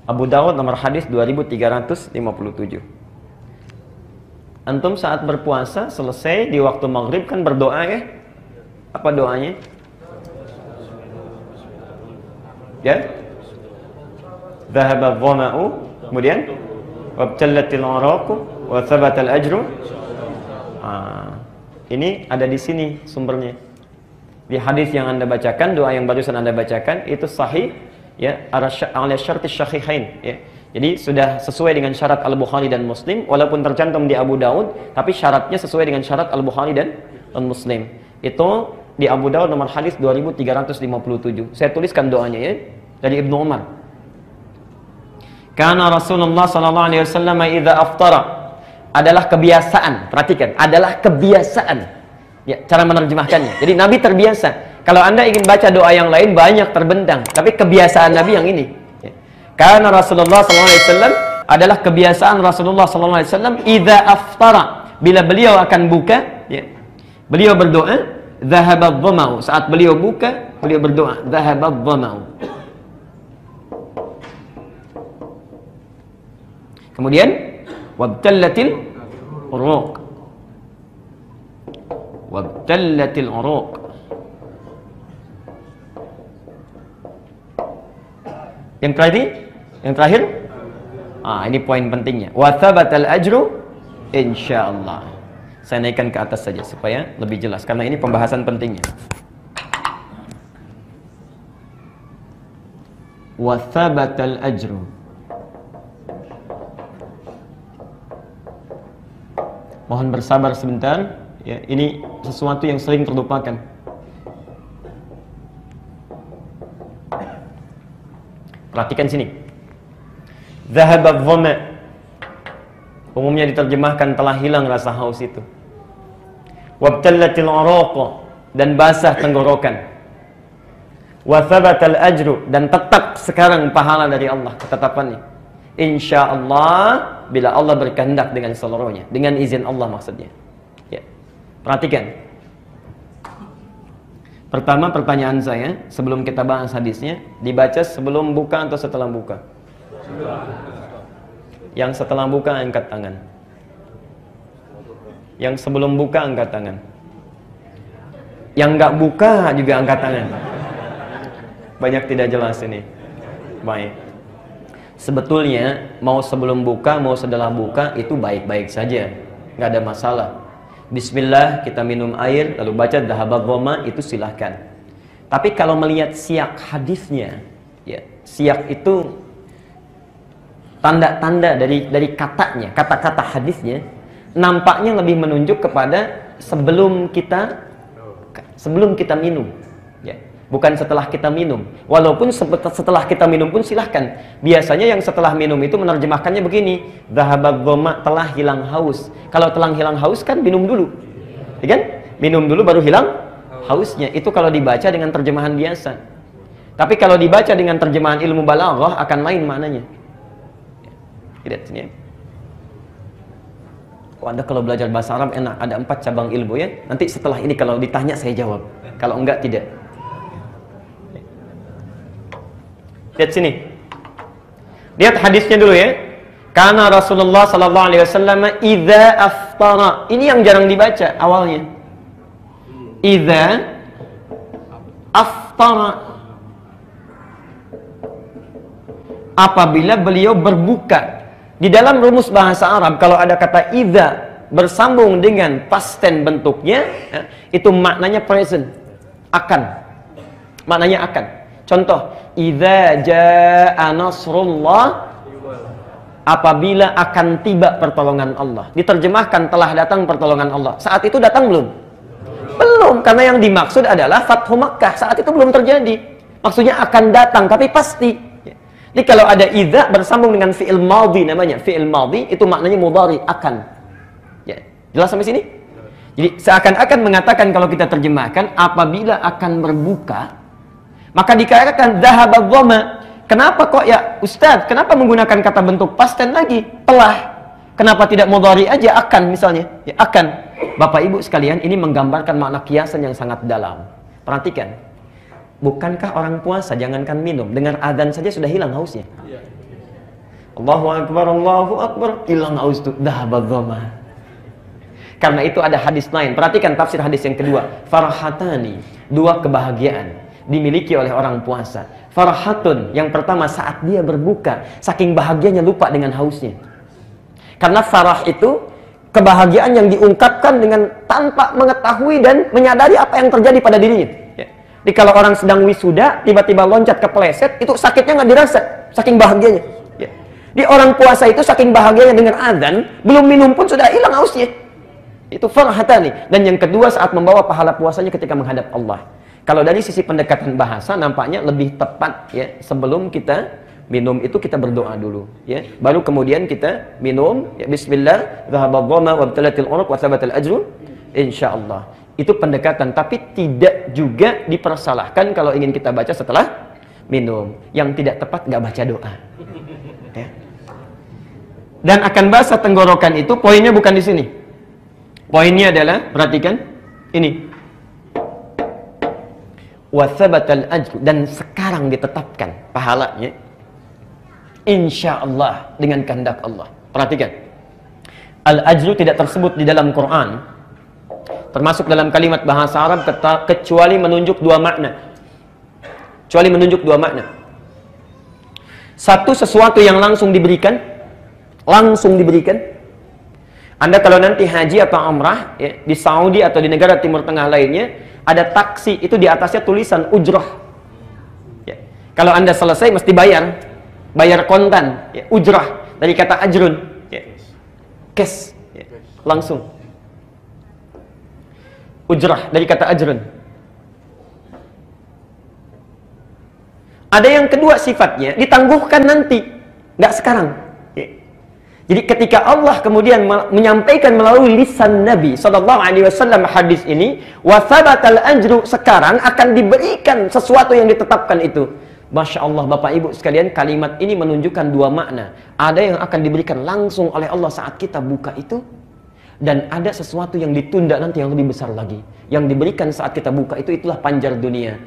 Abu Dawud nomor hadis 2357. Antum saat berpuasa selesai di waktu maghrib kan berdoa ya? Apa doanya? Ya? Dhahaba dhama'u, kemudian wabtallatil araqu wa thabatal ajru. Ini ada di sini sumbernya. Di hadis yang Anda bacakan, doa yang barusan Anda bacakan itu sahih ya, ala syartis syahihain ya. Jadi sudah sesuai dengan syarat Al-Bukhari dan Muslim, walaupun tercantum di Abu Daud, tapi syaratnya sesuai dengan syarat Al-Bukhari dan Muslim. Itu di Abu Daud nomor hadis 2357. Saya tuliskan doanya ya, dari Ibnu Umar. Karena Rasulullah sallallahu alaihi wasallam idza aftara, adalah kebiasaan, perhatikan, adalah kebiasaan. Ya, cara menerjemahkannya. Jadi Nabi terbiasa. Kalau Anda ingin baca doa yang lain banyak terbentang, tapi kebiasaan Nabi yang ini. Ya. Karena Rasulullah SAW adalah kebiasaan Rasulullah SAW idza aftara, bila beliau akan buka, ya, beliau berdoa, dhahabadh dhama'u, saat beliau buka, beliau berdoa, dhahabadh dhama'u. Kemudian wabtallatil uruq, wabtallatil uruq. Yang terakhir, ini poin pentingnya. Wa thabatal ajru insyaallah. Saya naikkan ke atas saja supaya lebih jelas karena ini pembahasan pentingnya. Wa thabatal ajru. Mohon bersabar sebentar ya, ini sesuatu yang sering terlupakan. Perhatikan sini. Dhahabadh dhama, umumnya diterjemahkan telah hilang rasa haus itu. Wabtallatil araq, dan basah tenggorokan. Wa thabatal ajru, dan tetap sekarang pahala dari Allah, ketetapannya. Insyaallah, bila Allah berkehendak dengan seluruhnya, dengan izin Allah maksudnya. Ya. Perhatikan. Pertama pertanyaan saya, sebelum kita bahas hadisnya, dibaca sebelum buka atau setelah buka? Yang setelah buka angkat tangan. Yang sebelum buka angkat tangan. Yang nggak buka juga angkat tangan. Banyak tidak jelas ini. Baik. Sebetulnya mau sebelum buka, mau setelah buka itu baik-baik saja, nggak ada masalah. Bismillah, kita minum air, lalu baca dhahabadh dhama, itu silahkan. Tapi kalau melihat siyak hadisnya, ya, siyak itu tanda-tanda dari katanya, kata-kata hadisnya, nampaknya lebih menunjuk kepada sebelum kita minum, ya, bukan setelah kita minum. Walaupun setelah kita minum pun silahkan. Biasanya yang setelah minum itu menerjemahkannya begini, dhahabadh dhama, telah hilang haus. Kalau telah hilang haus kan minum dulu, ya kan? Minum dulu baru hilang hausnya. Itu kalau dibaca dengan terjemahan biasa. Tapi kalau dibaca dengan terjemahan ilmu balaghah akan lain maknanya. Lihat sini ya. Anda kalau belajar bahasa Arab enak, ada 4 cabang ilmu ya. Nanti setelah ini kalau ditanya saya jawab. Kalau enggak tidak. Lihat sini. Lihat hadisnya dulu ya. Karena Rasulullah sallallahu alaihi wasallam idza aftara. Ini yang jarang dibaca awalnya. Idza aftara. Apabila beliau berbuka. Di dalam rumus bahasa Arab kalau ada kata idza bersambung dengan past tense bentuknya, itu maknanya present, akan. Maknanya akan. Contoh, idza jaa nasrullah, apabila akan tiba pertolongan Allah. Diterjemahkan telah datang pertolongan Allah. Saat itu datang belum? Belum, karena yang dimaksud adalah Fathu Makkah. Saat itu belum terjadi. Maksudnya akan datang, tapi pasti. Jadi kalau ada idza bersambung dengan fi'il madhi namanya. Fi'il madhi itu maknanya mudhari, akan. Ya, jelas sampai sini? Jadi seakan-akan mengatakan kalau kita terjemahkan apabila akan berbuka, maka dikatakan dhahabadh dhama. Kenapa kok ya Ustadz, kenapa menggunakan kata bentuk past tense lagi? Telah. Kenapa tidak mudhari aja, akan misalnya? Ya, akan. Bapak Ibu sekalian, ini menggambarkan makna kiasan yang sangat dalam. Perhatikan. Bukankah orang puasa jangankan minum, dengar adzan saja sudah hilang hausnya? Allahu Akbar, hilang haus itu, dhahabadh dhama. Karena itu ada hadis lain. Perhatikan tafsir hadis yang kedua. Farhatani, dua kebahagiaan dimiliki oleh orang puasa. Farhatun, yang pertama saat dia berbuka, saking bahagianya lupa dengan hausnya. Karena farah itu kebahagiaan yang diungkapkan dengan tanpa mengetahui dan menyadari apa yang terjadi pada dirinya. Ya. Jadi kalau orang sedang wisuda, tiba-tiba loncat kepleset, itu sakitnya nggak dirasa, saking bahagianya. Ya. Di orang puasa itu saking bahagianya dengan azan, belum minum pun sudah hilang hausnya. Itu farhatani. Dan yang kedua saat membawa pahala puasanya ketika menghadap Allah. Kalau dari sisi pendekatan bahasa nampaknya lebih tepat ya, sebelum kita minum itu kita berdoa dulu ya. Baru kemudian kita minum ya, bismillah, dhahabadh dhama wabtalatil uruq wa thabatal ajru insyaallah. Itu pendekatan, tapi tidak juga dipersalahkan kalau ingin kita baca setelah minum. Yang tidak tepat nggak baca doa. Ya. Dan akan basah tenggorokan itu poinnya bukan di sini. Poinnya adalah, perhatikan, ini. Wathabatal ajru, dan sekarang ditetapkan pahalanya. Insyaallah, dengan kehendak Allah. Perhatikan. Al-ajru tidak tersebut di dalam Quran. Termasuk dalam kalimat bahasa Arab, kecuali menunjuk dua makna. Kecuali menunjuk dua makna. Satu, sesuatu yang langsung diberikan. Langsung diberikan. Anda kalau nanti haji atau umrah ya, di Saudi atau di negara Timur Tengah lainnya, ada taksi, itu di atasnya tulisan ujrah. Ya. Kalau Anda selesai mesti bayar, bayar kontan, ya. Ujrah dari kata ajrun, ya. Cash, ya. Langsung. Ujrah dari kata ajrun. Ada yang kedua sifatnya, ditangguhkan nanti, nggak sekarang. Jadi ketika Allah kemudian menyampaikan melalui lisan Nabi SAW hadis ini, wa thabatal ajru, sekarang akan diberikan sesuatu yang ditetapkan itu. Masya Allah Bapak Ibu sekalian, kalimat ini menunjukkan dua makna. Ada yang akan diberikan langsung oleh Allah saat kita buka itu, dan ada sesuatu yang ditunda nanti yang lebih besar lagi. Yang diberikan saat kita buka itu, itulah panjar dunia.